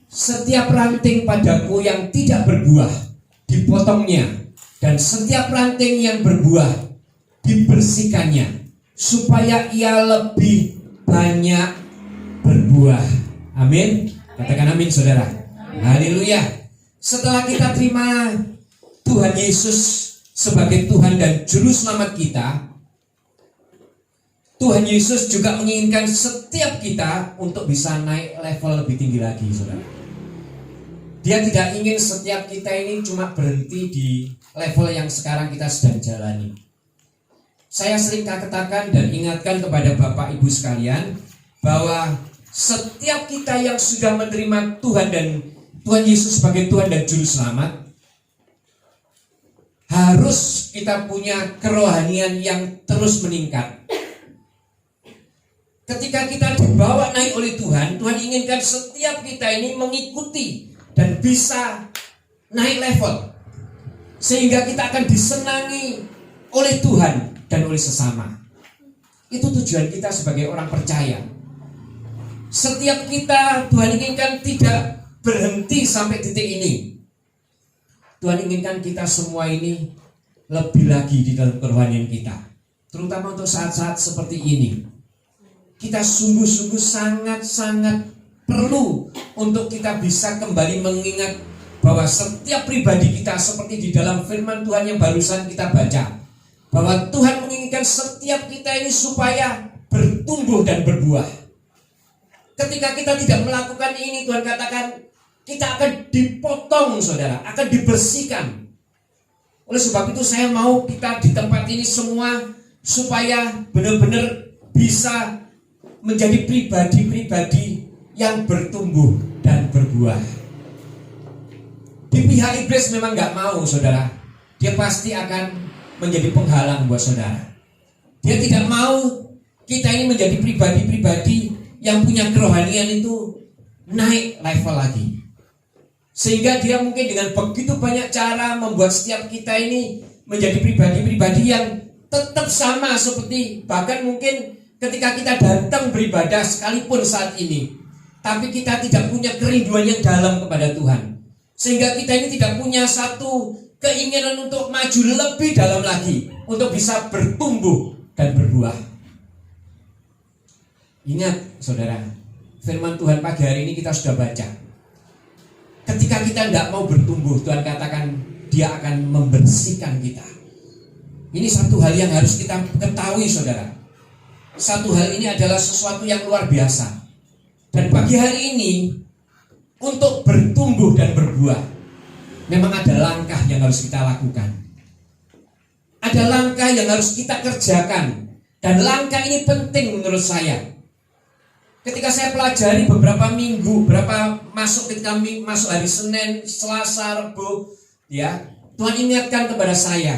Setiap ranting padaku yang tidak berbuah dipotongnya, dan setiap ranting yang berbuah dibersihkannya, supaya ia lebih banyak berbuah. Amin. Katakan amin, saudara. Haleluya. Setelah kita terima Tuhan Yesus sebagai Tuhan dan Juru Selamat kita, Tuhan Yesus juga menginginkan setiap kita untuk bisa naik level lebih tinggi lagi, saudara. Dia tidak ingin setiap kita ini cuma berhenti di level yang sekarang kita sedang jalani. Saya sering katakan dan ingatkan kepada Bapak Ibu sekalian bahwa setiap kita yang sudah menerima Tuhan dan Tuhan Yesus sebagai Tuhan dan Juru Selamat, harus kita punya kerohanian yang terus meningkat. Ketika kita dibawa naik oleh Tuhan, Tuhan inginkan setiap kita ini mengikuti dan bisa naik level, sehingga kita akan disenangi oleh Tuhan dan oleh sesama. Itu tujuan kita sebagai orang percaya. Setiap kita, Tuhan inginkan tidak berhenti sampai titik ini. Tuhan inginkan kita semua ini lebih lagi di dalam kerohanian kita, terutama untuk saat-saat seperti ini. Kita sungguh-sungguh sangat-sangat perlu untuk kita bisa kembali mengingat bahwa setiap pribadi kita, seperti di dalam firman Tuhan yang barusan kita baca, bahwa Tuhan menginginkan setiap kita ini supaya bertumbuh dan berbuah. Ketika kita tidak melakukan ini, Tuhan katakan kita akan dipotong, saudara, akan dibersihkan. Oleh sebab itu saya mau kita di tempat ini semua supaya benar-benar bisa menjadi pribadi-pribadi yang bertumbuh dan berbuah. Di pihak iblis memang gak mau, saudara. Dia pasti akan menjadi penghalang buat saudara. Dia tidak mau kita ini menjadi pribadi-pribadi yang punya kerohanian itu naik level lagi. Sehingga dia mungkin dengan begitu banyak cara membuat setiap kita ini menjadi pribadi-pribadi yang tetap sama seperti, bahkan mungkin ketika kita datang beribadah sekalipun saat ini, tapi kita tidak punya kerinduan yang dalam kepada Tuhan, sehingga kita ini tidak punya satu keinginan untuk maju lebih dalam lagi, untuk bisa bertumbuh dan berbuah. Ingat, saudara, firman Tuhan pagi hari ini kita sudah baca. Ketika kita tidak mau bertumbuh, Tuhan katakan Dia akan membersihkan kita. Ini satu hal yang harus kita ketahui, saudara. Satu hal ini adalah sesuatu yang luar biasa. Dan pagi hari ini, untuk bertumbuh dan berbuah, memang ada langkah yang harus kita lakukan. Ada langkah yang harus kita kerjakan. Dan langkah ini penting menurut saya. Ketika saya pelajari beberapa minggu, ketika masuk hari Senin, Selasa, Rabu, ya, Tuhan ingatkan kepada saya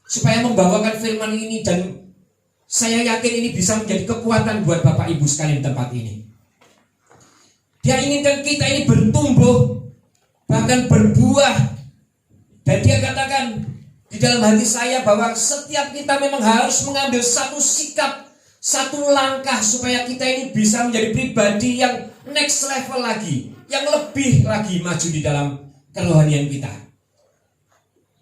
supaya membawakan firman ini, dan saya yakin ini bisa menjadi kekuatan buat Bapak Ibu sekalian di tempat ini. Dia inginkan kita ini bertumbuh, bahkan berbuah. Dan Dia katakan di dalam hati saya bahwa setiap kita memang harus mengambil satu sikap, satu langkah supaya kita ini bisa menjadi pribadi yang next level lagi, yang lebih lagi maju di dalam kerohanian kita.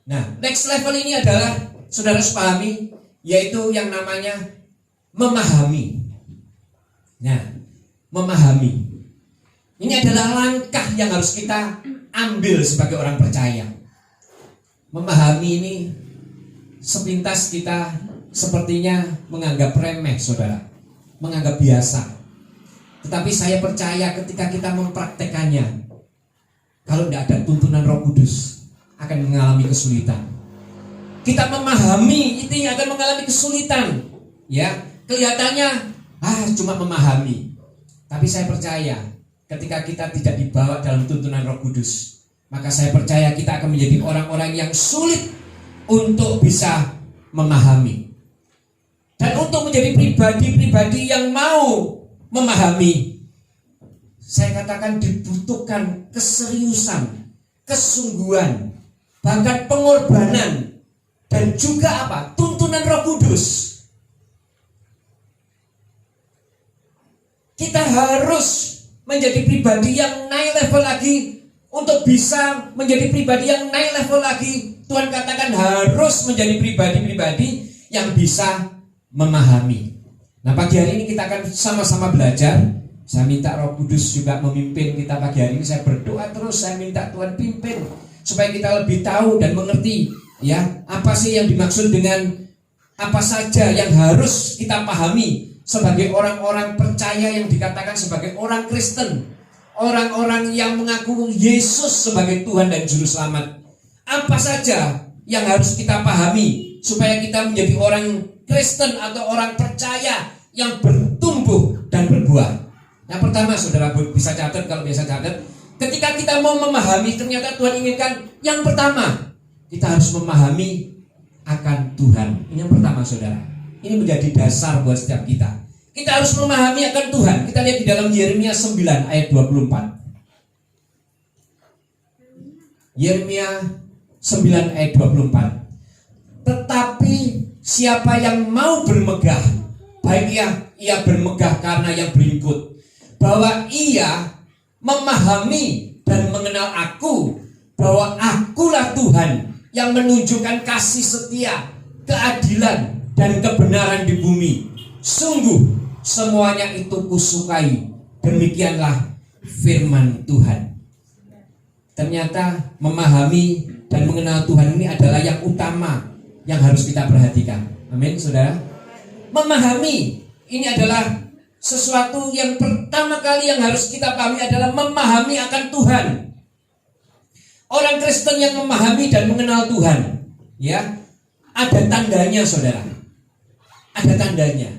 Nah, next level ini adalah, saudara sepahami, yaitu yang namanya memahami. Nah, memahami ini adalah langkah yang harus kita ambil sebagai orang percaya. Memahami ini sepintas kita sepertinya menganggap remeh, saudara, menganggap biasa. Tetapi saya percaya ketika kita mempraktekannya, kalau tidak ada tuntunan Roh Kudus, akan mengalami kesulitan. Kita memahami itu yang akan mengalami kesulitan. Ya, kelihatannya cuma memahami. Tapi saya percaya ketika kita tidak dibawa dalam tuntunan Roh Kudus, maka saya percaya kita akan menjadi orang-orang yang sulit untuk bisa memahami. Dan untuk menjadi pribadi-pribadi yang mau memahami, saya katakan dibutuhkan keseriusan, kesungguhan, bahkan pengorbanan, dan juga tuntunan Roh Kudus. Kita harus menjadi pribadi yang naik level lagi. Untuk bisa menjadi pribadi yang naik level lagi, Tuhan katakan harus menjadi pribadi-pribadi yang bisa memahami. Nah, pagi hari ini kita akan sama-sama belajar. Saya minta Roh Kudus juga memimpin kita pagi hari ini. Saya berdoa terus, saya minta Tuhan pimpin supaya kita lebih tahu dan mengerti ya, apa sih yang dimaksud dengan apa saja yang harus kita pahami sebagai orang-orang percaya yang dikatakan sebagai orang Kristen. Orang-orang yang mengaku Yesus sebagai Tuhan dan Juru Selamat. Apa saja yang harus kita pahami supaya kita menjadi orang Kristen atau orang percaya yang bertumbuh dan berbuah. Yang pertama, saudara bisa catat kalau biasa catat. Ketika kita mau memahami, ternyata Tuhan inginkan yang pertama, kita harus memahami akan Tuhan. Ini yang pertama, saudara. Ini menjadi dasar buat setiap kita. Kita harus memahami akan Tuhan. Kita lihat di dalam Yeremia 9 ayat 24. Yeremia 9 ayat 24. Tetapi siapa yang mau bermegah, baik ia bermegah karena yang berikut, bahwa ia memahami dan mengenal aku, bahwa akulah Tuhan yang menunjukkan kasih setia, keadilan dan kebenaran di bumi. Sungguh semuanya itu kusukai. Demikianlah firman Tuhan. Ternyata memahami dan mengenal Tuhan ini adalah yang utama yang harus kita perhatikan. Amin, saudara. Memahami ini adalah sesuatu yang pertama kali yang harus kita pahami adalah memahami akan Tuhan. Orang Kristen yang memahami dan mengenal Tuhan, ya, ada tandanya, saudara. Ada tandanya.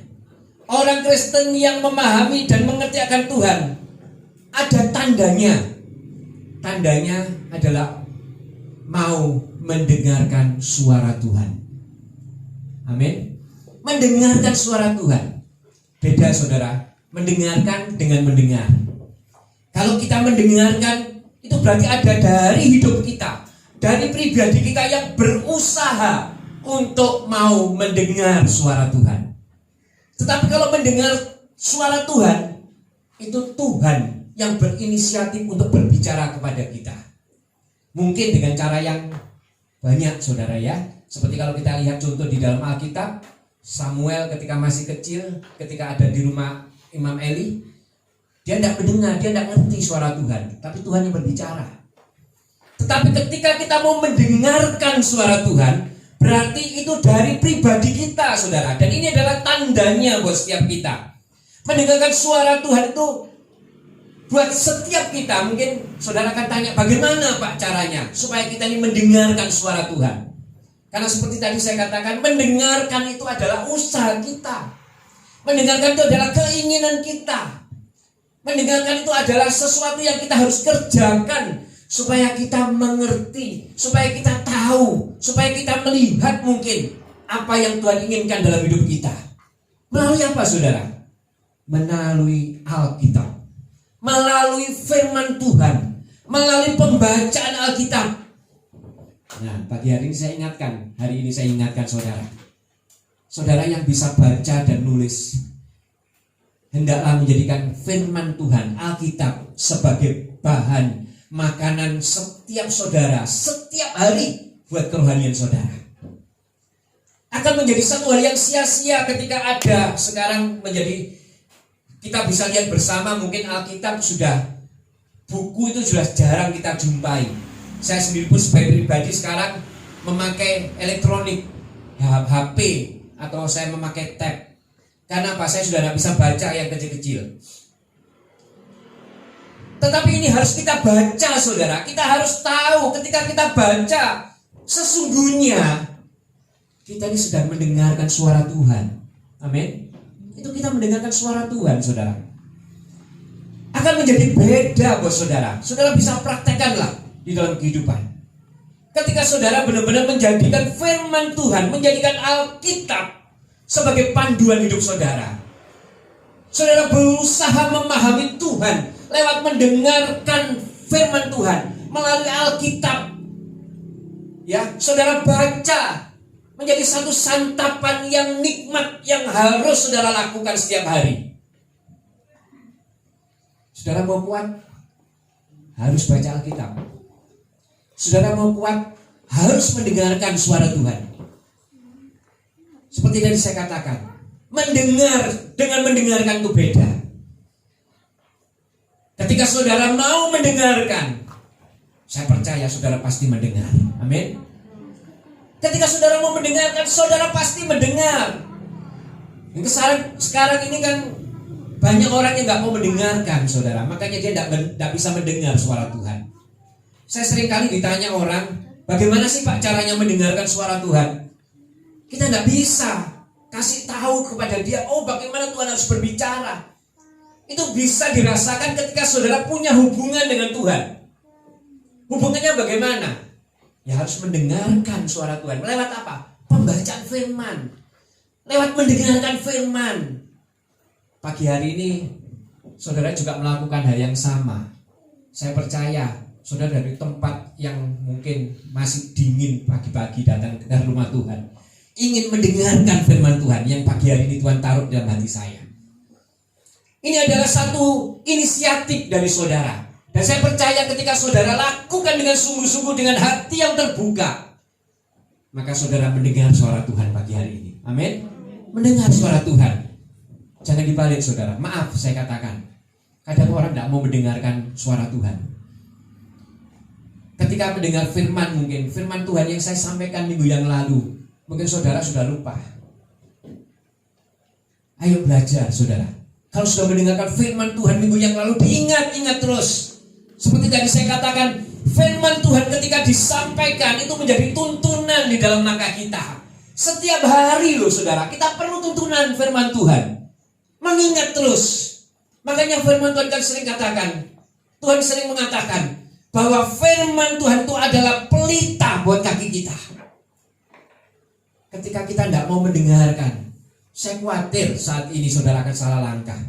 Orang Kristen yang memahami dan mengerti akan Tuhan, ada tandanya. Tandanya adalah mau mendengarkan suara Tuhan. Amin. Mendengarkan suara Tuhan. Beda, saudara, mendengarkan dengan mendengar. Kalau kita mendengarkan, itu berarti ada dari hidup kita, dari pribadi kita yang berusaha untuk mau mendengar suara Tuhan. Tetapi kalau mendengar suara Tuhan, itu Tuhan yang berinisiatif untuk berbicara kepada kita. Mungkin dengan cara yang banyak, saudara ya. Seperti kalau kita lihat contoh di dalam Alkitab, Samuel ketika masih kecil, ketika ada di rumah Imam Eli, dia tidak mendengar, dia tidak ngerti suara Tuhan. Tapi Tuhan yang berbicara. Tetapi ketika kita mau mendengarkan suara Tuhan, berarti itu dari pribadi kita, saudara. Dan ini adalah tandanya buat setiap kita. Mendengarkan suara Tuhan itu buat setiap kita. Mungkin saudara akan tanya, bagaimana Pak caranya supaya kita ini mendengarkan suara Tuhan? Karena seperti tadi saya katakan, mendengarkan itu adalah usaha kita. Mendengarkan itu adalah keinginan kita. Mendengarkan itu adalah sesuatu yang kita harus kerjakan supaya kita mengerti, supaya kita tahu, supaya kita melihat mungkin apa yang Tuhan inginkan dalam hidup kita. Melalui apa, saudara? Melalui Alkitab, melalui firman Tuhan, melalui pembacaan Alkitab. Nah, pagi hari ini saya ingatkan saudara. Saudara yang bisa baca dan nulis, hendaklah menjadikan firman Tuhan, Alkitab, sebagai bahan makanan setiap saudara, setiap hari buat kerohanian saudara. Akan menjadi satu hal yang sia-sia ketika ada sekarang menjadi, kita bisa lihat bersama, mungkin Alkitab sudah, buku itu sudah jarang kita jumpai. Saya sendiri pun sebagai pribadi sekarang memakai elektronik, HP, atau saya memakai tab. Karena apa? Saya sudah tidak bisa baca yang kecil-kecil. Tetapi ini harus kita baca, saudara. Kita harus tahu ketika kita baca, sesungguhnya kita ini sedang mendengarkan suara Tuhan. Amin. Itu kita mendengarkan suara Tuhan, saudara. Akan menjadi beda buat saudara. Saudara bisa praktekkanlah di dalam kehidupan. Ketika saudara benar-benar menjadikan firman Tuhan, menjadikan Alkitab sebagai panduan hidup saudara. Saudara berusaha memahami Tuhan lewat mendengarkan firman Tuhan melalui Alkitab. Ya, saudara baca menjadi satu santapan yang nikmat yang harus saudara lakukan setiap hari. Saudara mau kuat, harus baca Alkitab. Saudara mau kuat, harus mendengarkan suara Tuhan. Seperti tadi saya katakan, mendengar dengan mendengarkan itu beda. Ketika saudara mau mendengarkan, saya percaya saudara pasti mendengar. Amin. Ketika saudara mau mendengarkan, saudara pasti mendengar. Sekarang ini kan banyak orang yang nggak mau mendengarkan, saudara. Makanya dia tidak bisa mendengar suara Tuhan. Saya sering kali ditanya orang, bagaimana sih Pak caranya mendengarkan suara Tuhan? Kita nggak bisa kasih tahu kepada dia, oh bagaimana Tuhan harus berbicara. Itu bisa dirasakan ketika saudara punya hubungan dengan Tuhan. Hubungannya bagaimana? Ya harus mendengarkan suara Tuhan. Lewat apa? Pembacaan firman. Lewat mendengarkan firman. Pagi hari ini saudara juga melakukan hal yang sama. Saya percaya saudara dari tempat yang mungkin masih dingin pagi-pagi datang ke rumah Tuhan, ingin mendengarkan firman Tuhan yang pagi hari ini Tuhan taruh dalam hati saya. Ini adalah satu inisiatif dari saudara. Dan saya percaya ketika saudara lakukan dengan sungguh-sungguh, dengan hati yang terbuka, maka saudara mendengar suara Tuhan pagi hari ini. Amin. Mendengar suara Tuhan. Jangan dibalik saudara. Maaf saya katakan, kadang orang tidak mau mendengarkan suara Tuhan. Ketika mendengar firman, mungkin firman Tuhan yang saya sampaikan minggu yang lalu, mungkin saudara sudah lupa. Ayo belajar saudara. Kalau sudah mendengarkan firman Tuhan minggu yang lalu, diingat-ingat terus. Seperti tadi saya katakan, firman Tuhan ketika disampaikan itu menjadi tuntunan di dalam langkah kita. Setiap hari loh saudara, kita perlu tuntunan firman Tuhan. Mengingat terus. Makanya firman Tuhan kan sering katakan, Tuhan sering mengatakan bahwa firman Tuhan itu adalah pelita buat kaki kita. Ketika kita tidak mau mendengarkan, saya khawatir saat ini saudara akan salah langkah.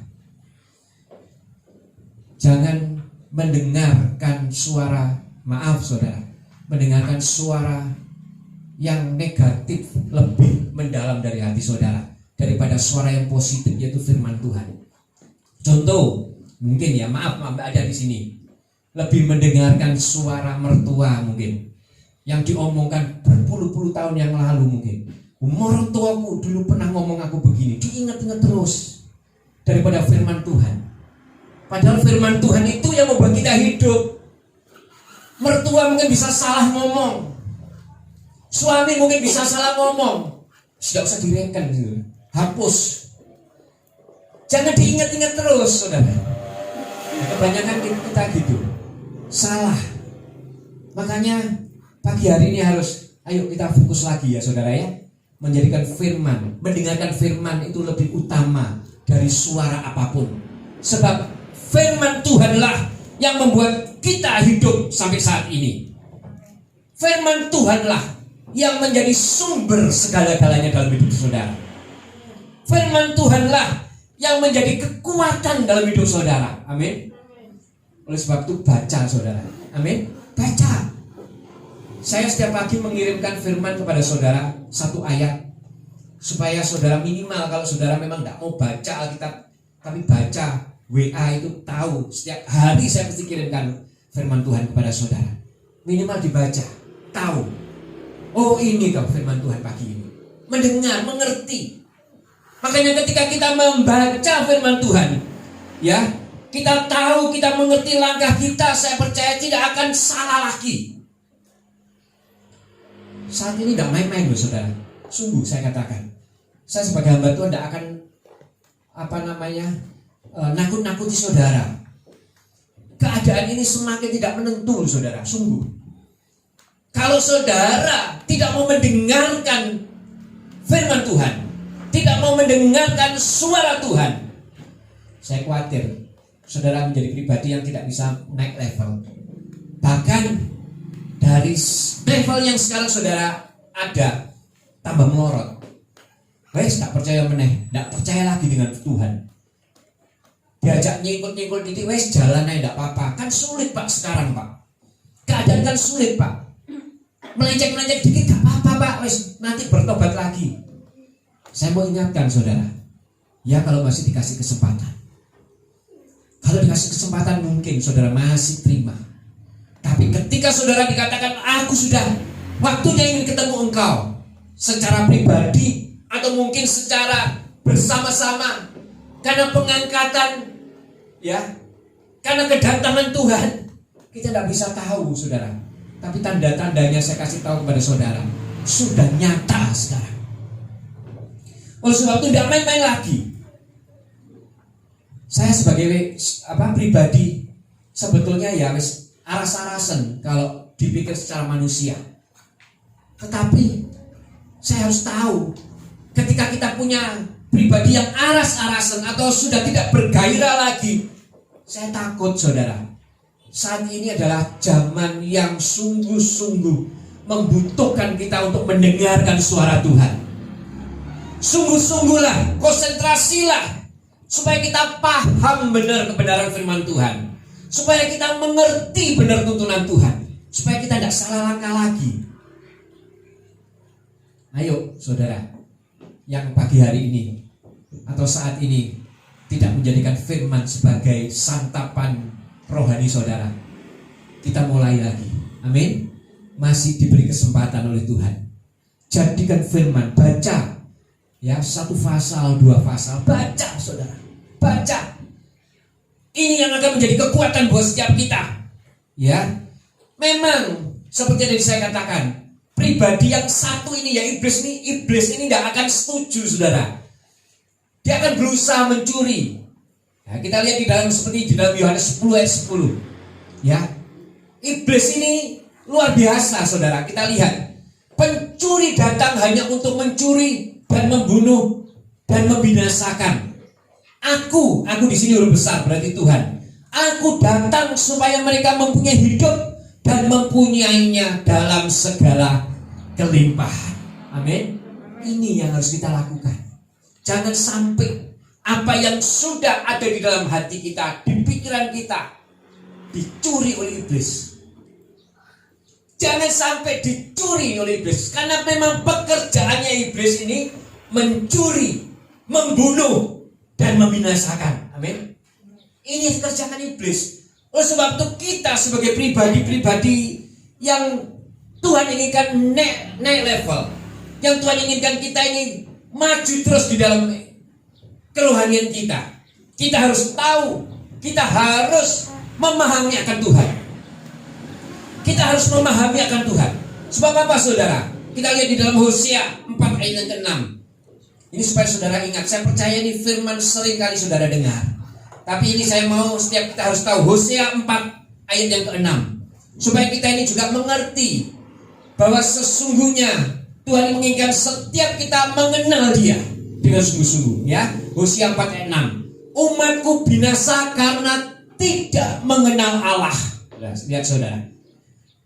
Jangan mendengarkan suara, maaf saudara, mendengarkan suara yang negatif lebih mendalam dari hati saudara daripada suara yang positif, yaitu firman Tuhan. Contoh, mungkin ya, maaf ada di sini, lebih mendengarkan suara mertua mungkin yang diomongkan berpuluh-puluh tahun yang lalu mungkin. Mertuaku dulu pernah ngomong aku begini, diingat-ingat terus daripada firman Tuhan. Padahal firman Tuhan itu yang membuat kita hidup. Mertua mungkin bisa salah ngomong, suami mungkin bisa salah ngomong, tidak usah direken gitu. Hapus. Jangan diingat-ingat terus saudara. Kebanyakan kita gitu, salah. Makanya pagi hari ini harus, ayo kita fokus lagi ya saudara ya, menjadikan firman, mendengarkan firman itu lebih utama dari suara apapun. Sebab firman Tuhanlah yang membuat kita hidup sampai saat ini. Firman Tuhanlah yang menjadi sumber segala-galanya dalam hidup saudara. Firman Tuhanlah yang menjadi kekuatan dalam hidup saudara. Amin. Oleh sebab itu baca saudara. Amin. Baca. Saya setiap pagi mengirimkan firman kepada saudara satu ayat, supaya saudara minimal kalau saudara memang tidak mau baca Alkitab, tapi baca WA itu tahu. Setiap hari saya mesti kirimkan firman Tuhan kepada saudara. Minimal dibaca, tahu. Oh ini kau firman Tuhan pagi ini. Mendengar, mengerti. Makanya ketika kita membaca firman Tuhan, ya, kita tahu, kita mengerti langkah kita, saya percaya tidak akan salah lagi. Saat ini tidak main-main loh saudara. Sungguh saya katakan, saya sebagai hamba Tuhan tidak akan nakut-nakuti saudara. Keadaan ini semakin tidak menentu saudara. Sungguh, kalau saudara tidak mau mendengarkan firman Tuhan, tidak mau mendengarkan suara Tuhan, saya khawatir saudara menjadi pribadi yang tidak bisa naik level. Bahkan dari level yang sekarang saudara ada, tambah melorot. Wes tak percaya meneh, tak percaya lagi dengan Tuhan. Diajak nyingkut-nyingkut titik, wes jalan aja tidak apa-apa. Kan sulit Pak sekarang Pak. Keadaan kan sulit Pak. Melenceng-melenceng dikit gak apa-apa Pak, wes nanti bertobat lagi. Saya mau ingatkan saudara, ya kalau masih dikasih kesempatan, Kalau dikasih kesempatan mungkin saudara masih terima. Tapi ketika saudara dikatakan aku sudah waktunya ingin ketemu engkau secara pribadi atau mungkin secara bersama-sama karena pengangkatan, ya, karena kedatangan Tuhan, kita tidak bisa tahu saudara. Tapi tanda-tandanya saya kasih tahu kepada saudara, sudah nyata sekarang. Oleh sebab itu tidak main-main lagi. Saya sebagai pribadi sebetulnya ya aras-arasan kalau dipikir secara manusia. Tetapi saya harus tahu ketika kita punya pribadi yang aras-arasan atau sudah tidak bergairah lagi, saya takut saudara. Saat ini adalah zaman yang sungguh-sungguh membutuhkan kita untuk mendengarkan suara Tuhan. Sungguh-sungguhlah, konsentrasilah supaya kita paham benar kebenaran firman Tuhan, supaya kita mengerti benar tuntunan Tuhan, supaya kita tidak salah langkah lagi. Ayo saudara, yang pagi hari ini atau saat ini tidak menjadikan firman sebagai santapan rohani saudara, kita mulai lagi. Amin. Masih diberi kesempatan oleh Tuhan. Jadikan firman, baca ya, 1 pasal, 2 pasal, baca saudara, baca. Ini yang akan menjadi kekuatan buat setiap kita. Ya, memang seperti yang saya katakan, pribadi yang satu ini ya iblis ini tidak akan setuju saudara. Dia akan berusaha mencuri. Nah, kita lihat seperti di dalam Yohanes 10 ayat 10. Ya, iblis ini luar biasa saudara. Kita lihat, pencuri datang hanya untuk mencuri dan membunuh dan membinasakan. Aku di sini huruf besar berarti Tuhan. Aku datang supaya mereka mempunyai hidup dan mempunyainya dalam segala kelimpahan. Amin. Ini yang harus kita lakukan. Jangan sampai apa yang sudah ada di dalam hati kita, di pikiran kita, dicuri oleh iblis. Jangan sampai dicuri oleh iblis, karena memang pekerjaannya iblis ini mencuri, membunuh, dan membinasakan. Amin. Ini kerjaan iblis. Oleh sebab itu kita sebagai pribadi-pribadi yang Tuhan inginkan naik level, yang Tuhan inginkan kita ini maju terus di dalam kerohanian kita, kita harus tahu, kita harus memahami akan Tuhan. Kita harus memahami akan Tuhan. Sebab apa saudara? Kita lihat di dalam Hosea 4 ayat yang ke-6. Ini supaya saudara ingat. Saya percaya ini firman sering kali saudara dengar, tapi ini saya mau setiap kita harus tahu. Hosea 4 ayat yang ke-6, supaya kita ini juga mengerti bahwa sesungguhnya Tuhan menginginkan setiap kita mengenal Dia dengan sungguh-sungguh. Ya, Hosea 4 ayat 6. Umatku binasa karena tidak mengenal Allah. Lihat saudara.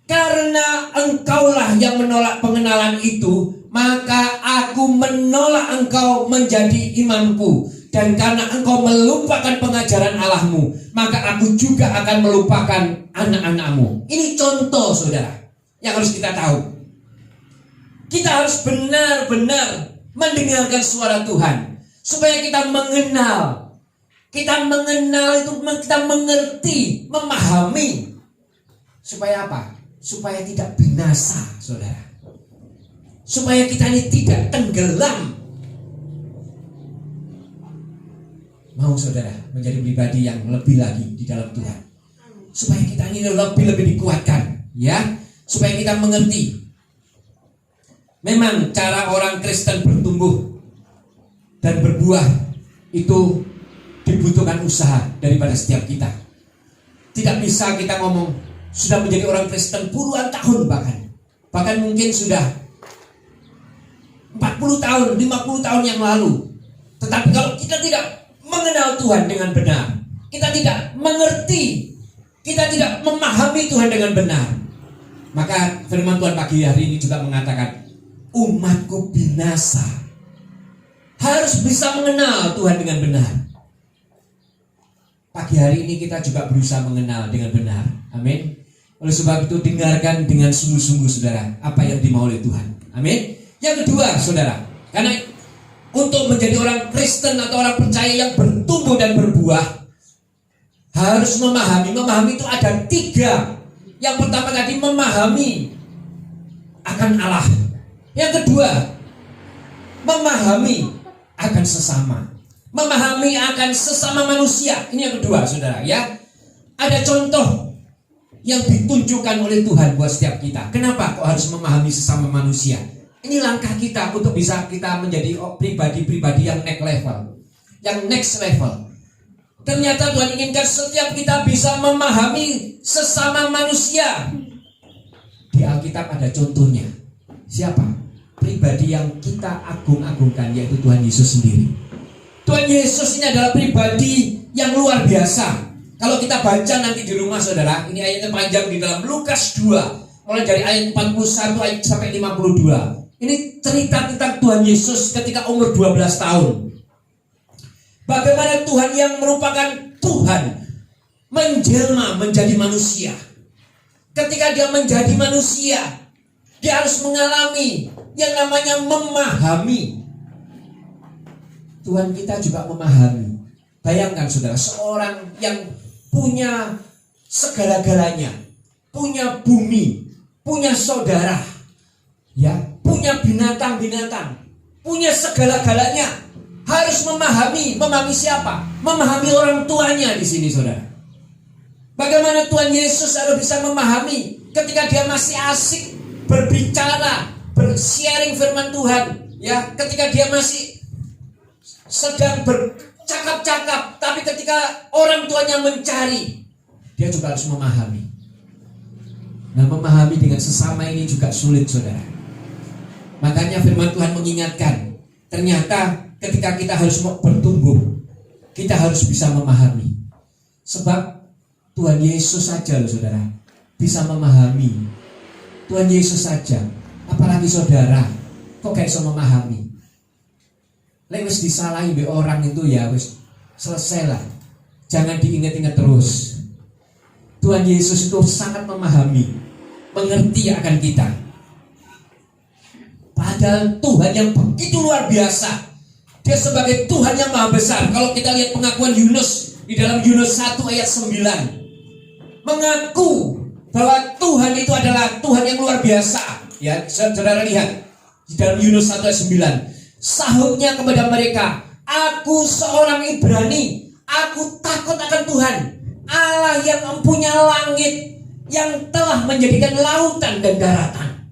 Karena engkaulah yang menolak pengenalan itu, maka aku menolak engkau menjadi imamku. Dan karena engkau melupakan pengajaran Allahmu, maka aku juga akan melupakan anak-anakmu. Ini contoh saudara yang harus kita tahu. Kita harus benar-benar mendengarkan suara Tuhan, supaya kita mengenal. Kita mengenal itu, kita mengerti, memahami. Supaya apa? Supaya tidak binasa saudara, supaya kita ini tidak tenggelam. Mau saudara menjadi pribadi yang lebih lagi di dalam Tuhan, supaya kita ini lebih dikuatkan, ya, supaya kita mengerti. Memang cara orang Kristen bertumbuh dan berbuah itu dibutuhkan usaha daripada setiap kita. Tidak bisa kita ngomong sudah menjadi orang Kristen puluhan tahun, bahkan mungkin sudah 40 tahun, 50 tahun yang lalu. Tetapi kalau kita tidak mengenal Tuhan dengan benar, kita tidak mengerti, kita tidak memahami Tuhan dengan benar, maka firman Tuhan pagi hari ini juga mengatakan, umatku binasa. Harus bisa mengenal Tuhan dengan benar. Pagi hari ini kita juga berusaha mengenal dengan benar. Amin. Oleh sebab itu dengarkan dengan sungguh-sungguh saudara apa yang dimau oleh Tuhan. Amin. Yang kedua saudara, karena untuk menjadi orang Kristen atau orang percaya yang bertumbuh dan berbuah, Harus memahami. Memahami itu ada 3. Yang pertama tadi memahami akan Allah. Yang kedua, memahami akan sesama. Memahami akan sesama manusia. Ini yang kedua, saudara, ya. Ada contoh yang ditunjukkan oleh Tuhan buat setiap kita. Kenapa kok harus memahami sesama manusia? Ini langkah kita untuk bisa kita menjadi pribadi-pribadi yang next level. Yang next level. Ternyata Tuhan inginkan setiap kita bisa memahami sesama manusia. Di Alkitab ada contohnya. Siapa? Pribadi yang kita agung-agungkan, yaitu Tuhan Yesus sendiri. Tuhan Yesus ini adalah pribadi yang luar biasa. Kalau kita baca nanti di rumah, saudara, ini ayatnya panjang di dalam Lukas 2, mulai dari ayat 41 ayat sampai 52. Ini cerita tentang Tuhan Yesus ketika umur 12 tahun. Bagaimana Tuhan yang merupakan Tuhan menjelma menjadi manusia. Ketika dia menjadi manusia, dia harus mengalami yang namanya memahami. Tuhan kita juga memahami. Bayangkan, saudara, seorang yang punya segala-galanya, punya bumi, punya saudara, ya, punya binatang-binatang, punya segala-galanya, harus memahami. Memahami siapa? Memahami orang tuanya di sini, saudara. Bagaimana Tuhan Yesus harus bisa memahami ketika dia masih asik berbicara, bersharing firman Tuhan, ya, ketika dia masih sedang bercakap-cakap, tapi ketika orang tuanya mencari, dia juga harus memahami. Nah, memahami dengan sesama ini juga sulit, saudara. Makanya firman Tuhan mengingatkan, ternyata ketika kita harus bertumbuh, kita harus bisa memahami. Sebab Tuhan Yesus saja loh, saudara, bisa memahami. Tuhan Yesus saja, apalagi saudara, kok gak bisa memahami? Lek wis disalahi be orang itu, ya wis selesai lah. Jangan diingat-ingat terus. Tuhan Yesus itu sangat memahami, mengerti akan kita. Padahal Tuhan yang begitu luar biasa. Dia sebagai Tuhan yang maha besar. Kalau kita lihat pengakuan Yunus di dalam Yunus 1 ayat 9, mengaku bahwa Tuhan itu adalah Tuhan yang luar biasa. Ya, saudara lihat di dalam Yunus 1 ayat 9. Sahutnya kepada mereka, aku seorang Ibrani, aku takut akan Tuhan, Allah yang mempunyai langit, yang telah menjadikan lautan dan daratan.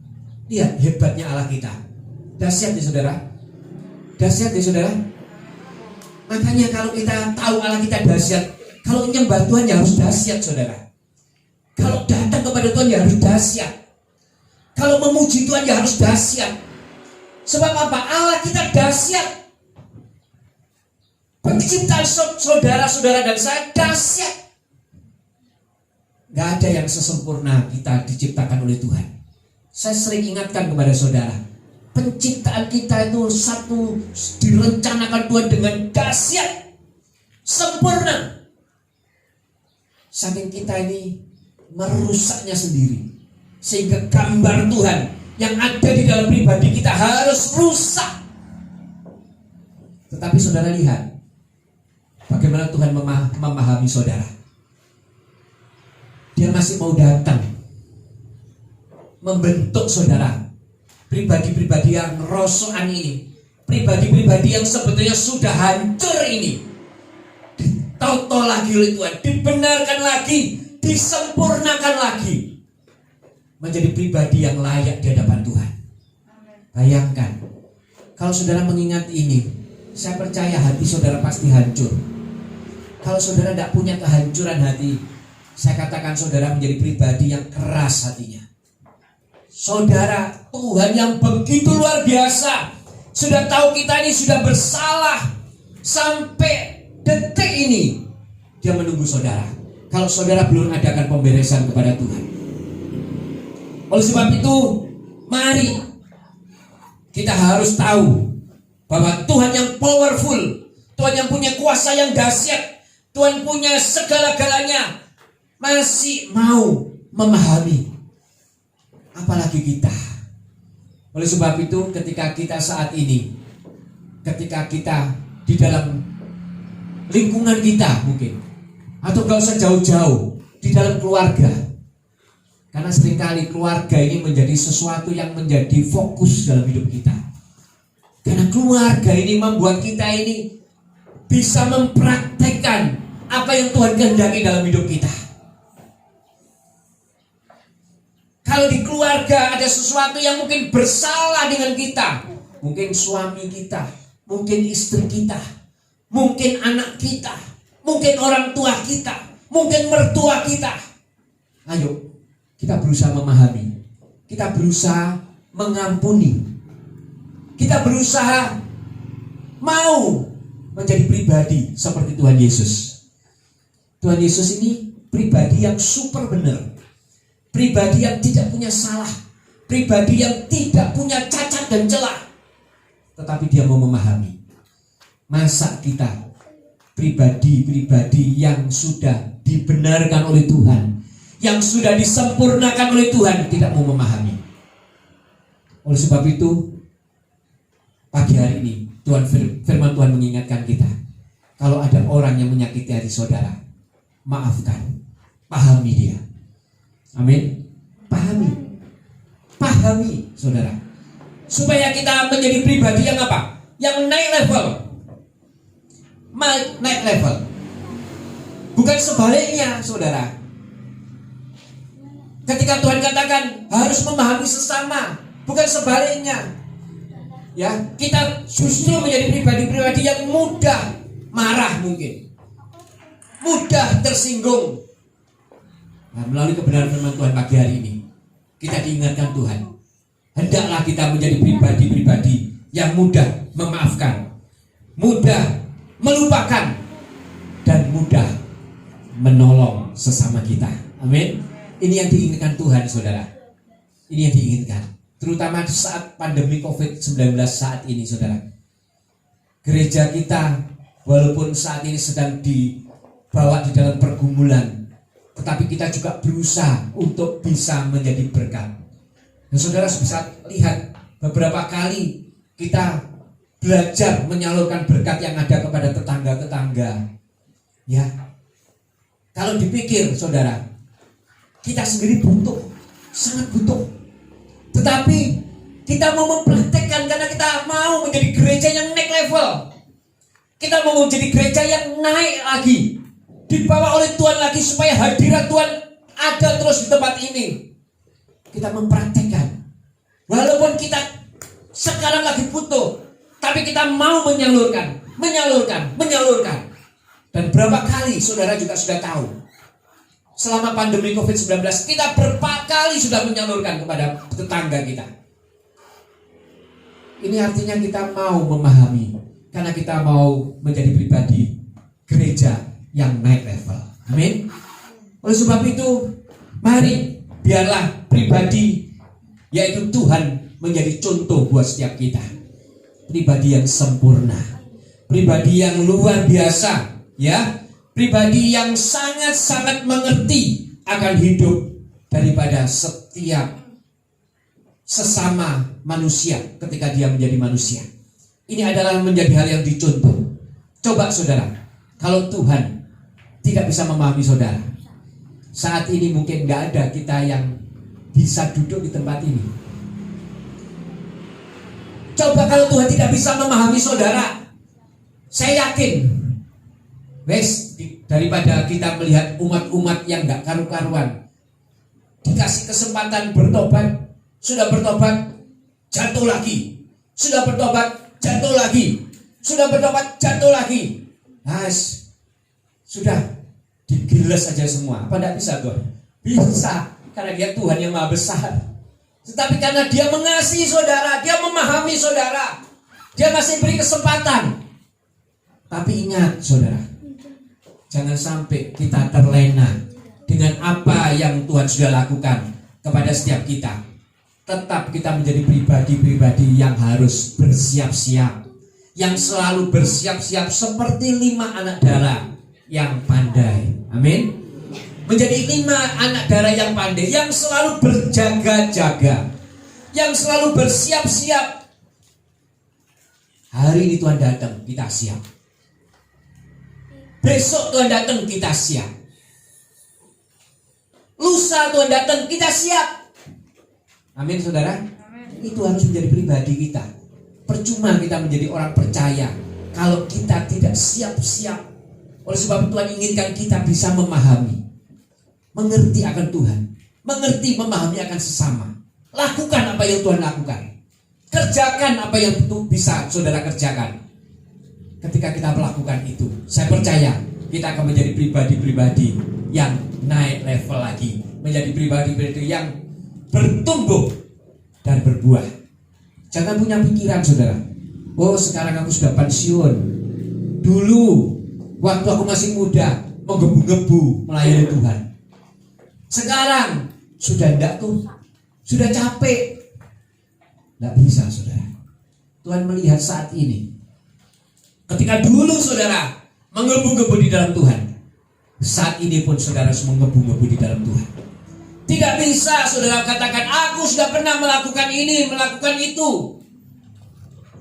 Lihat hebatnya Allah kita. Dahsyat ya, saudara. Dahsyat ya, saudara. Makanya kalau kita tahu Allah kita dahsyat, kalau nyembah Tuhan ya harus dahsyat, saudara. Kalau datang kepada Tuhan ya harus dahsyat. Kalau memuji Tuhan ya harus dahsyat. Sebab apa? Allah kita dahsyat. Penciptaan saudara-saudara dan saya dahsyat. Gak ada yang sesempurna kita diciptakan oleh Tuhan. Saya sering ingatkan kepada saudara, penciptaan kita itu satu direncanakan Tuhan dengan dahsyat, sempurna. Saking kita ini merusaknya sendiri, sehingga gambar Tuhan yang ada di dalam pribadi kita harus rusak. Tetapi saudara lihat bagaimana Tuhan memahami saudara. Dia masih mau datang membentuk saudara, pribadi-pribadi yang rosokan ini, pribadi-pribadi yang sebetulnya sudah hancur ini, ditoto lagi oleh Tuhan, dibenarkan lagi, disempurnakan lagi, menjadi pribadi yang layak di hadapan Tuhan. Bayangkan, kalau saudara mengingat ini, saya percaya hati saudara pasti hancur. Kalau saudara tidak punya kehancuran hati, saya katakan saudara menjadi pribadi yang keras hatinya. Saudara, Tuhan yang begitu luar biasa sudah tahu kita ini sudah bersalah. Sampai detik ini Dia menunggu saudara. Kalau saudara belum adakan pemberesan kepada Tuhan. Oleh sebab itu, mari kita harus tahu bahwa Tuhan yang powerful, Tuhan yang punya kuasa yang dahsyat, Tuhan punya segala-galanya, masih mau memahami. Apalagi kita. Oleh sebab itu, ketika kita saat ini, ketika kita di dalam lingkungan kita mungkin, Atau gak usah jauh-jauh, di dalam keluarga. Karena seringkali keluarga ini menjadi sesuatu yang menjadi fokus dalam hidup kita. Karena keluarga ini membuat kita ini bisa mempraktekkan apa yang Tuhan kehendaki dalam hidup kita. Kalau di keluarga ada sesuatu yang mungkin bersalah dengan kita, mungkin suami kita, mungkin istri kita, mungkin anak kita, mungkin orang tua kita, mungkin mertua kita. Ayo, kita berusaha memahami, kita berusaha mengampuni, kita berusaha mau menjadi pribadi seperti Tuhan Yesus. Tuhan Yesus ini pribadi yang super benar, pribadi yang tidak punya salah, pribadi yang tidak punya cacat dan celah. Tetapi dia mau memahami. Masa kita pribadi-pribadi yang sudah dibenarkan oleh Tuhan, yang sudah disempurnakan oleh Tuhan, tidak mau memahami. Oleh sebab itu, pagi hari ini firman Tuhan mengingatkan kita, kalau ada orang yang menyakiti hati saudara, maafkan, pahami dia. Amin. Pahami saudara, supaya kita menjadi pribadi yang apa? Yang naik level. Naik level. Bukan sebaliknya saudara. Ketika Tuhan katakan harus memahami sesama, bukan sebaliknya. Ya, kita justru menjadi pribadi-pribadi yang mudah marah mungkin, mudah tersinggung. Nah, melalui kebenaran firman Tuhan pagi hari ini, kita diingatkan Tuhan, hendaklah kita menjadi pribadi-pribadi yang mudah memaafkan, mudah melupakan, dan mudah menolong sesama kita. Amin. Ini yang diinginkan Tuhan saudara. Ini yang diinginkan, terutama saat pandemi COVID-19 saat ini saudara. Gereja kita walaupun saat ini sedang dibawa di dalam pergumulan, tetapi kita juga berusaha untuk bisa menjadi berkat. Dan saudara bisa lihat beberapa kali kita belajar menyalurkan berkat yang ada kepada tetangga-tetangga. Ya, kalau dipikir saudara, kita sendiri butuh, sangat butuh. Tetapi kita mau mempraktekkan karena kita mau menjadi gereja yang next level. Kita mau menjadi gereja yang naik lagi, dibawa oleh Tuhan lagi, supaya hadirat Tuhan ada terus di tempat ini. Kita mempraktekkan, walaupun kita sekarang lagi butuh, tapi kita mau menyalurkan. Dan berapa kali saudara juga sudah tahu, selama pandemi COVID-19 kita berapa kali sudah menyalurkan kepada tetangga kita. Ini artinya kita mau memahami, karena kita mau menjadi pribadi gereja yang naik level. Amin. Oleh sebab itu, mari biarlah pribadi, yaitu Tuhan, menjadi contoh buat setiap kita. Pribadi yang sempurna, pribadi yang luar biasa, ya, pribadi yang sangat-sangat mengerti akan hidup daripada setiap sesama manusia ketika dia menjadi manusia. Ini adalah menjadi hal yang dicontoh. Coba saudara, kalau Tuhan tidak bisa memahami saudara, saat ini mungkin gak ada kita yang bisa duduk di tempat ini. Coba kalau Tuhan tidak bisa memahami saudara, saya yakin daripada kita melihat umat-umat yang gak karu-karuan, dikasih kesempatan bertobat, sudah bertobat jatuh lagi, sudah bertobat jatuh lagi, sudah bertobat jatuh lagi. Sudah digiles saja semua. Apa tidak bisa Tuhan? Bisa, karena dia Tuhan yang maha besar. Tetapi karena dia mengasihi saudara, dia memahami saudara, dia masih beri kesempatan. Tapi ingat saudara, jangan sampai kita terlena dengan apa yang Tuhan sudah lakukan kepada setiap kita. Tetap kita menjadi pribadi-pribadi yang harus bersiap-siap, yang selalu bersiap-siap seperti 5 anak darah yang pandai. Amin. Menjadi 5 anak darah yang pandai, yang selalu berjaga-jaga, yang selalu bersiap-siap. Hari ini Tuhan datang, kita siap. Besok Tuhan datang, kita siap. Lusa Tuhan datang, kita siap. Amin, saudara. Itu harus menjadi pribadi kita. Percuma kita menjadi orang percaya kalau kita tidak siap-siap. Oleh sebab Tuhan inginkan kita bisa memahami, mengerti akan Tuhan, mengerti, memahami akan sesama. Lakukan apa yang Tuhan lakukan. Kerjakan apa yang bisa saudara kerjakan. Ketika kita melakukan itu, saya percaya kita akan menjadi pribadi-pribadi yang naik level lagi, menjadi pribadi-pribadi yang bertumbuh dan berbuah. Jangan punya pikiran, saudara, oh sekarang aku sudah pensiun. Dulu waktu aku masih muda menggebu-gebu melayani Tuhan. Sekarang sudah enggak tuh, sudah capek. Enggak bisa, saudara. Tuhan melihat saat ini. Ketika dulu saudara menggebu-gebu di dalam Tuhan, saat ini pun saudara harus menggebu-gebu di dalam Tuhan. Tidak bisa saudara katakan, aku sudah pernah melakukan ini, melakukan itu.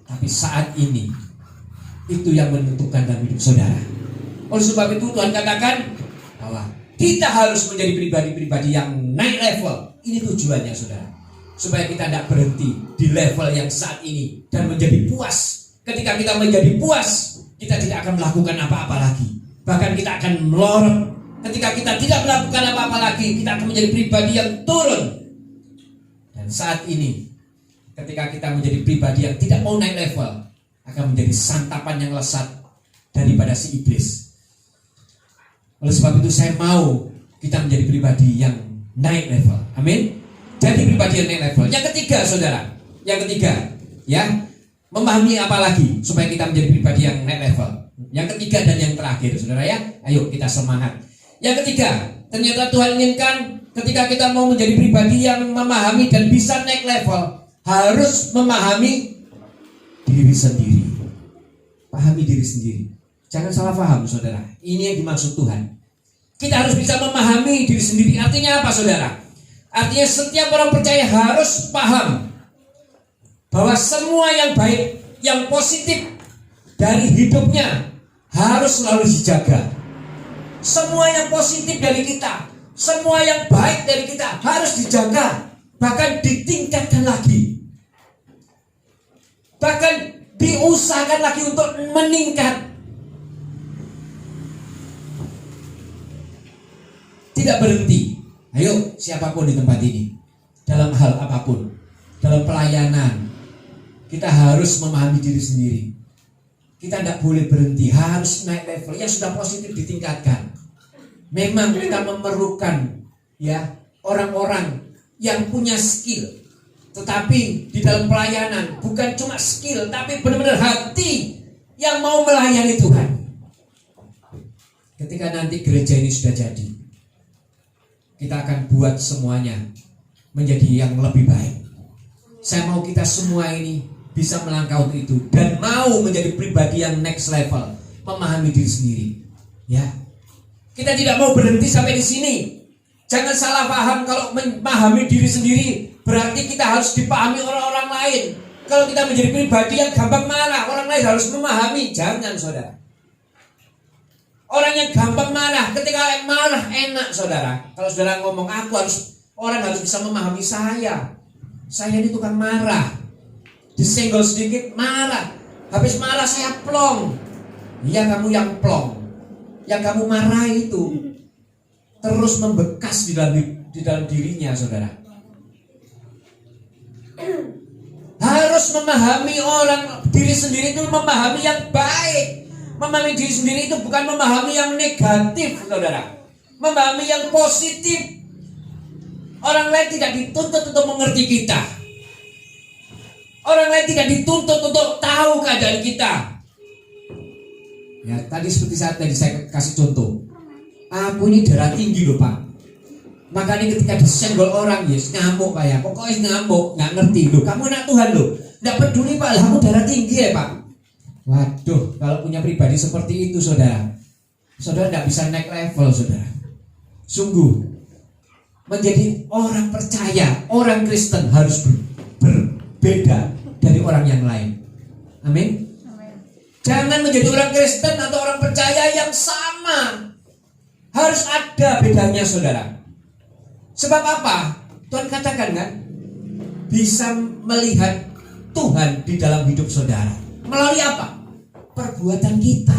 Tapi saat ini, itu yang menentukan dalam hidup saudara. Oleh sebab itu Tuhan katakan bahwa kita harus menjadi pribadi-pribadi yang naik level. Ini tujuannya, saudara. Supaya kita tidak berhenti di level yang saat ini dan menjadi puas. Ketika kita menjadi puas, kita tidak akan melakukan apa-apa lagi. Bahkan kita akan melorot. Ketika kita tidak melakukan apa-apa lagi, kita akan menjadi pribadi yang turun. Dan saat ini, ketika kita menjadi pribadi yang tidak mau naik level, akan menjadi santapan yang lesat daripada si iblis. Oleh sebab itu saya mau kita menjadi pribadi yang naik level. Amin. Jadi pribadi yang naik level. Yang ketiga, saudara. Yang ketiga, ya, memahami apa lagi supaya kita menjadi pribadi yang naik level. Yang ketiga dan yang terakhir, saudara ya. Ayo kita semangat. Yang ketiga, ternyata Tuhan inginkan ketika kita mau menjadi pribadi yang memahami dan bisa naik level, harus memahami diri sendiri. Pahami diri sendiri. Jangan salah paham, saudara. Ini yang dimaksud Tuhan. Kita harus bisa memahami diri sendiri. Artinya apa, saudara? Artinya setiap orang percaya harus paham bahwa semua yang baik, yang positif dari hidupnya harus selalu dijaga. Semua yang positif dari kita, semua yang baik dari kita harus dijaga, bahkan ditingkatkan lagi, bahkan diusahakan lagi untuk meningkat. Tidak berhenti. Ayo, siapapun di tempat ini, dalam hal apapun, dalam pelayanan, kita harus memahami diri sendiri. Kita tidak boleh berhenti, harus naik level. Yang sudah positif ditingkatkan. Memang kita memerlukan ya orang-orang yang punya skill. Tetapi di dalam pelayanan bukan cuma skill, tapi benar-benar hati yang mau melayani Tuhan. Ketika nanti gereja ini sudah jadi, kita akan buat semuanya menjadi yang lebih baik. Saya mau kita semua ini bisa melangkah untuk itu dan mau menjadi pribadi yang next level, memahami diri sendiri. Ya, kita tidak mau berhenti sampai di sini. Jangan salah paham kalau memahami diri sendiri berarti kita harus dipahami orang-orang lain. Kalau kita menjadi pribadi yang gampang marah, orang lain harus memahami. Jangan, saudara. Orang yang gampang marah, ketika marah enak, saudara. Kalau saudara ngomong, orang harus bisa memahami saya. Saya ini tukang marah. Disenggol sedikit marah, habis marah saya plong. Iya, kamu yang plong. Yang kamu marah itu terus membekas di dalam dirinya, saudara. Harus memahami orang diri sendiri itu, memahami yang baik. Memahami diri sendiri itu bukan memahami yang negatif, saudara. Memahami yang positif. Orang lain tidak dituntut untuk mengerti kita. Orang lain tidak dituntut untuk tahu keadaan kita. Ya, tadi seperti saya kasih contoh. Aku ini darah tinggi loh, Pak. Makanya ketika disenggol orang, yes, ngamuk Pak ya. Pokoknya ngamuk, nggak ngerti loh. Kamu anak Tuhan loh. Nggak peduli Pak, kamu darah tinggi ya Pak. Waduh, kalau punya pribadi seperti itu, saudara, saudara nggak bisa naik level, saudara. Sungguh, menjadi orang percaya, orang Kristen harus berbeda dari orang yang lain. Amin. Jangan menjadi orang Kristen atau orang percaya yang sama. Harus ada bedanya, saudara. Sebab apa? Tuhan katakan kan, bisa melihat Tuhan di dalam hidup saudara. Melalui apa? Perbuatan kita.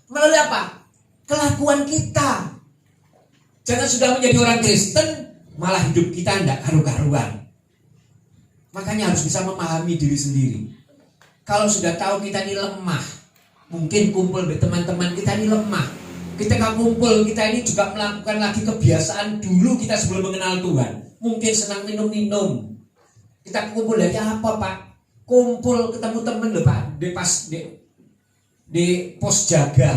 Melalui apa? Kelakuan kita. Jangan sudah menjadi orang Kristen, malah hidup kita tidak karu-karuan. Makanya harus bisa memahami diri sendiri. Kalau sudah tahu kita ini lemah, mungkin kumpul dengan teman-teman kita ini lemah. Ketika kumpul, kita ini juga melakukan lagi kebiasaan dulu kita sebelum mengenal Tuhan. Mungkin senang minum-minum. Kita kumpul dari apa, Pak? Kumpul ketemu teman loh, Pak, di pos jaga.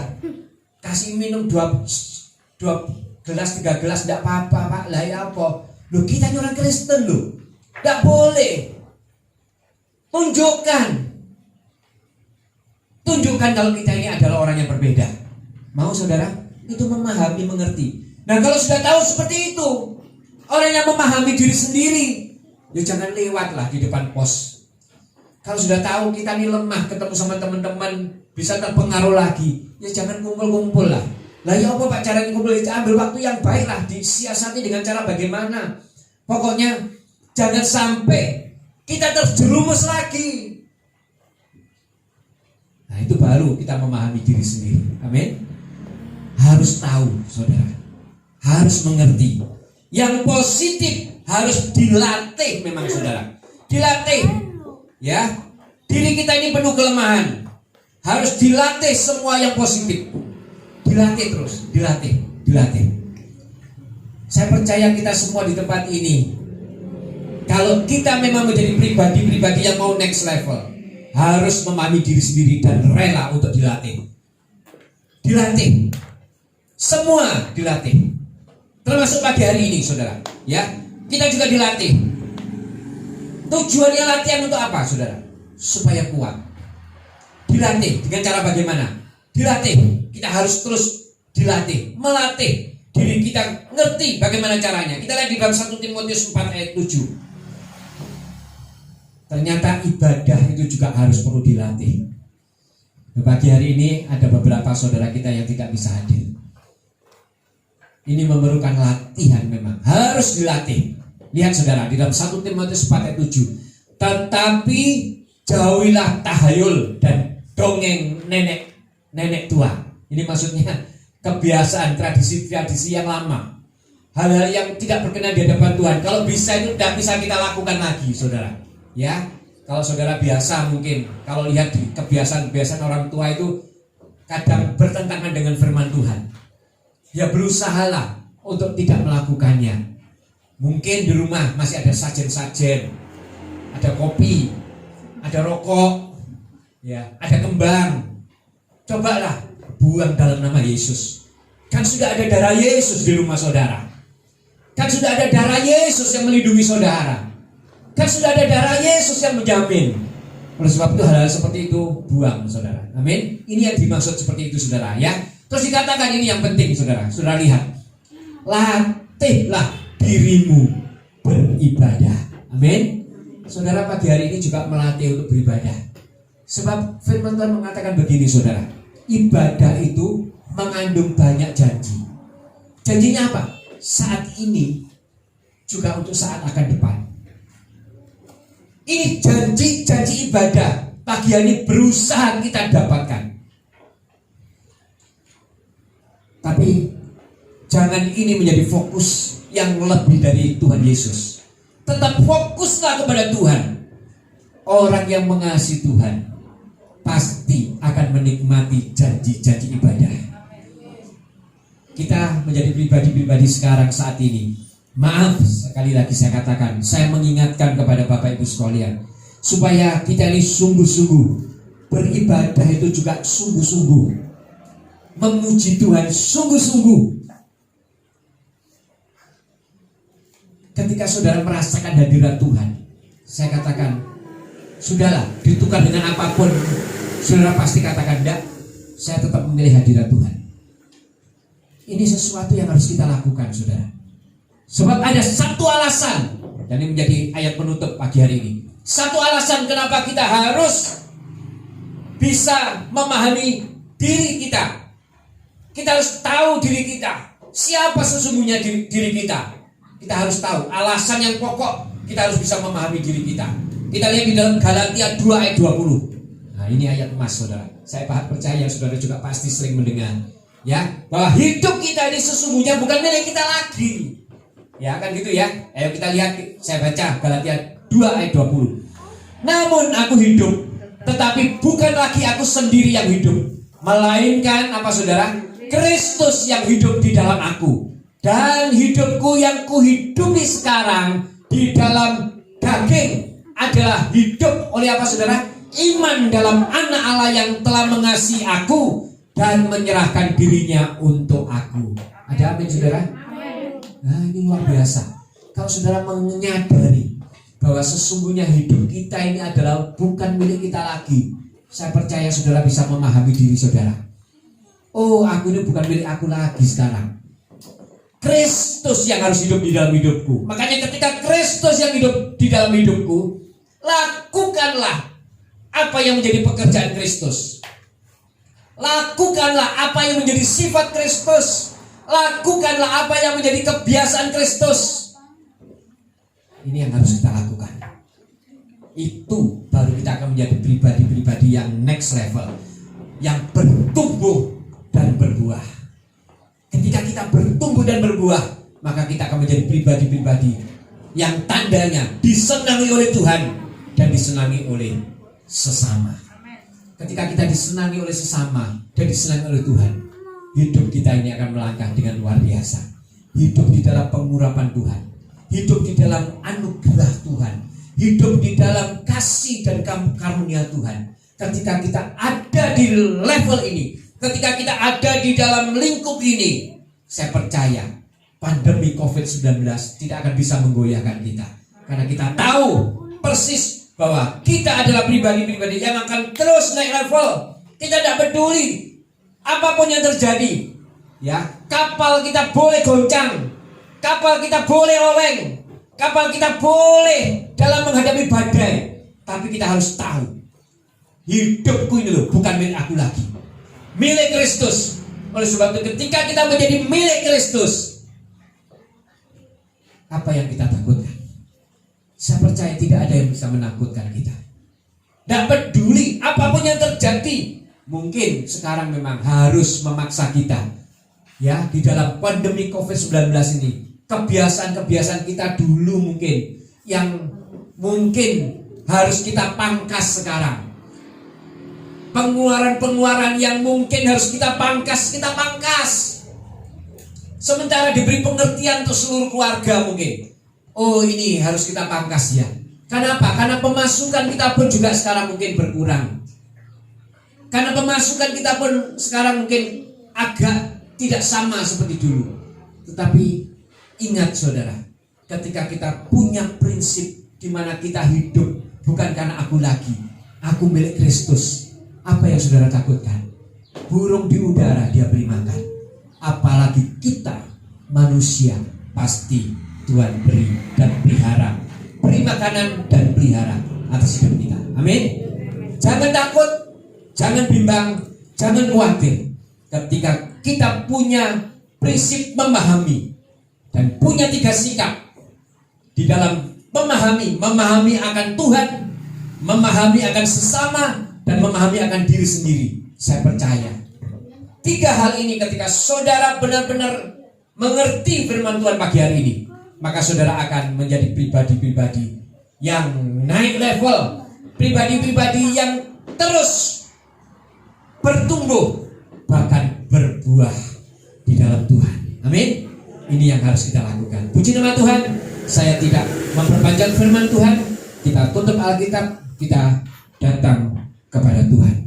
Kasih minum 2 gelas 3 gelas tidak apa-apa, Pak. Lah ya apa? Loh, kita ini orang Kristen loh. Tidak boleh. Tunjukkan kalau kita ini adalah orang yang berbeda. Mau, saudara? Itu memahami, mengerti. Nah, kalau sudah tahu seperti itu, orang yang memahami diri sendiri, ya jangan lewatlah di depan pos. Kalau sudah tahu kita ini lemah, ketemu sama teman-teman bisa terpengaruh lagi, ya jangan kumpul-kumpul lah. Lah ya apa, Pak, caranya kumpul? Ya ambil waktu yang baik lah, disiasati dengan cara bagaimana. Pokoknya jangan sampai kita terjerumus lagi. Nah, itu baru kita memahami diri sendiri. Amin. Harus tahu, saudara. Harus mengerti. Yang positif harus dilatih memang, saudara. Dilatih. Ya. Diri kita ini penuh kelemahan. Harus dilatih semua yang positif. Dilatih terus, dilatih. Saya percaya kita semua di tempat ini, kalau kita memang menjadi pribadi-pribadi yang mau next level, harus memahami diri sendiri dan rela untuk dilatih. Semua dilatih. Termasuk pagi hari ini, saudara. Ya, kita juga dilatih. Tujuannya latihan untuk apa, saudara? Supaya kuat. Dilatih dengan cara bagaimana? Dilatih. Kita harus terus dilatih, melatih diri kita, ngerti bagaimana caranya. Kita lihat di dalam 1 Timotius 4 ayat 7. Ternyata ibadah itu juga harus perlu dilatih. Pagi hari ini ada beberapa saudara kita yang tidak bisa hadir. Ini memerlukan latihan memang. Harus dilatih. Lihat, saudara, di dalam 1 Timotius 4 ayat 7. Tetapi jauhilah tahayul dan dongeng nenek tua. Ini maksudnya kebiasaan, tradisi-tradisi yang lama. Hal-hal yang tidak berkenan di hadapan Tuhan. Kalau bisa itu tidak bisa kita lakukan lagi, saudara. Ya, kalau saudara biasa mungkin kalau lihat di kebiasaan-kebiasaan orang tua itu kadang bertentangan dengan firman Tuhan. Ya, berusahalah untuk tidak melakukannya. Mungkin di rumah masih ada sajen-sajen, ada kopi, ada rokok, ya, ada kembang. Cobalah buang dalam nama Yesus. Kan sudah ada darah Yesus di rumah saudara. Kan sudah ada darah Yesus yang melindungi saudara. Kan sudah ada darah Yesus yang menjamin. Oleh sebab itu hal-hal seperti itu buang, saudara. Amin. Ini yang dimaksud seperti itu, saudara, ya. Terus dikatakan ini yang penting, saudara. Saudara lihat. Latihlah dirimu beribadah. Amin. Saudara, pagi hari ini juga melatih untuk beribadah. Sebab firman Tuhan mengatakan begini, saudara. Ibadah itu mengandung banyak janji. Janjinya apa? Saat ini juga untuk saat akan depan. Ini janji ibadah pagi hari ini berusaha kita dapatkan. Tapi jangan ini menjadi fokus yang lebih dari Tuhan Yesus. Tetap fokuslah kepada Tuhan. Orang yang mengasihi Tuhan pasti akan menikmati janji-janji ibadah. Kita menjadi pribadi-pribadi sekarang saat ini. Maaf, sekali lagi saya katakan, saya mengingatkan kepada Bapak Ibu sekalian, supaya kita ini sungguh-sungguh beribadah itu juga sungguh-sungguh, memuji Tuhan sungguh-sungguh. Ketika saudara merasakan hadirat Tuhan, saya katakan, sudahlah, ditukar dengan apapun, saudara pasti katakan, enggak, saya tetap memilih hadirat Tuhan. Ini sesuatu yang harus kita lakukan, saudara. Sebab ada satu alasan, dan ini menjadi ayat penutup pagi hari ini. Satu alasan kenapa kita harus bisa memahami diri kita. Kita harus tahu diri kita. Siapa sesungguhnya diri kita. Kita harus tahu alasan yang pokok. Kita harus bisa memahami diri kita. Kita lihat di dalam Galatia 2 ayat 20. Nah, ini ayat emas, saudara. Saya percaya saudara juga pasti sering mendengar, ya, bahwa hidup kita ini sesungguhnya bukan milik kita lagi. Ya kan gitu ya. Ayo kita lihat, saya baca Galatia 2 ayat 20. Namun aku hidup, tetapi bukan lagi aku sendiri yang hidup, melainkan apa saudara? Kristus yang hidup di dalam aku. Dan hidupku yang kuhidupi sekarang di dalam daging adalah hidup oleh apa saudara? Iman dalam anak Allah yang telah mengasihi aku dan menyerahkan dirinya untuk aku. Ada amin saudara? Nah, ini luar biasa. Kalau saudara menyadari bahwa sesungguhnya hidup kita ini adalah bukan milik kita lagi, saya percaya saudara bisa memahami diri saudara. Oh, aku ini bukan milik aku lagi sekarang. Kristus yang harus hidup di dalam hidupku. Makanya ketika Kristus yang hidup di dalam hidupku, lakukanlah apa yang menjadi pekerjaan Kristus. Lakukanlah apa yang menjadi sifat Kristus. Lakukanlah apa yang menjadi kebiasaan Kristus. Ini yang harus kita lakukan. Itu baru kita akan menjadi pribadi-pribadi yang next level, yang bertumbuh dan berbuah. Ketika kita bertumbuh dan berbuah, maka kita akan menjadi pribadi-pribadi yang tandanya disenangi oleh Tuhan dan disenangi oleh sesama. Ketika kita disenangi oleh sesama dan disenangi oleh Tuhan, hidup kita ini akan melangkah dengan luar biasa. Hidup di dalam pengurapan Tuhan, hidup di dalam anugerah Tuhan, hidup di dalam kasih dan karunia Tuhan. Ketika kita ada di level ini, ketika kita ada di dalam lingkup ini, saya percaya pandemi COVID-19 tidak akan bisa menggoyahkan kita. Karena kita tahu persis bahwa kita adalah pribadi-pribadi yang akan terus naik level. Kita tidak peduli apapun yang terjadi, ya, kapal kita boleh goncang, kapal kita boleh oleng, kapal kita boleh dalam menghadapi badai, tapi kita harus tahu hidupku ini loh bukan milik aku lagi, milik Kristus. Oleh sebab itu ketika kita menjadi milik Kristus, apa yang kita takutkan? Saya percaya tidak ada yang bisa menakutkan kita. Tidak peduli apapun yang terjadi. Mungkin sekarang memang harus memaksa kita, ya, di dalam pandemi COVID-19 ini. Kebiasaan-kebiasaan kita dulu mungkin yang mungkin harus kita pangkas sekarang. Pengeluaran-pengeluaran yang mungkin harus kita pangkas, kita pangkas. Sementara diberi pengertian untuk seluruh keluarga mungkin. Oh, ini harus kita pangkas ya. Kenapa? Karena pemasukan kita pun juga sekarang mungkin berkurang. Karena pemasukan kita pun sekarang mungkin agak tidak sama seperti dulu. Tetapi ingat saudara, ketika kita punya prinsip di mana kita hidup bukan karena aku lagi, aku milik Kristus. Apa yang saudara takutkan? Burung di udara dia beri makan. Apalagi kita manusia, pasti Tuhan beri dan pelihara, beri makanan dan pelihara atas hidup kita. Amin. Jangan takut, jangan bimbang, jangan khawatir. Ketika kita punya prinsip memahami dan punya 3 sikap di dalam memahami akan Tuhan, memahami akan sesama, dan memahami akan diri sendiri. Saya percaya 3 hal ini ketika saudara benar-benar mengerti firman Tuhan pagi hari ini, maka saudara akan menjadi pribadi-pribadi yang naik level, pribadi-pribadi yang terus bertumbuh, bahkan berbuah di dalam Tuhan. Amin. Ini yang harus kita lakukan. Puji nama Tuhan. Saya tidak memperpanjang firman Tuhan. Kita tutup Alkitab, kita datang kepada Tuhan.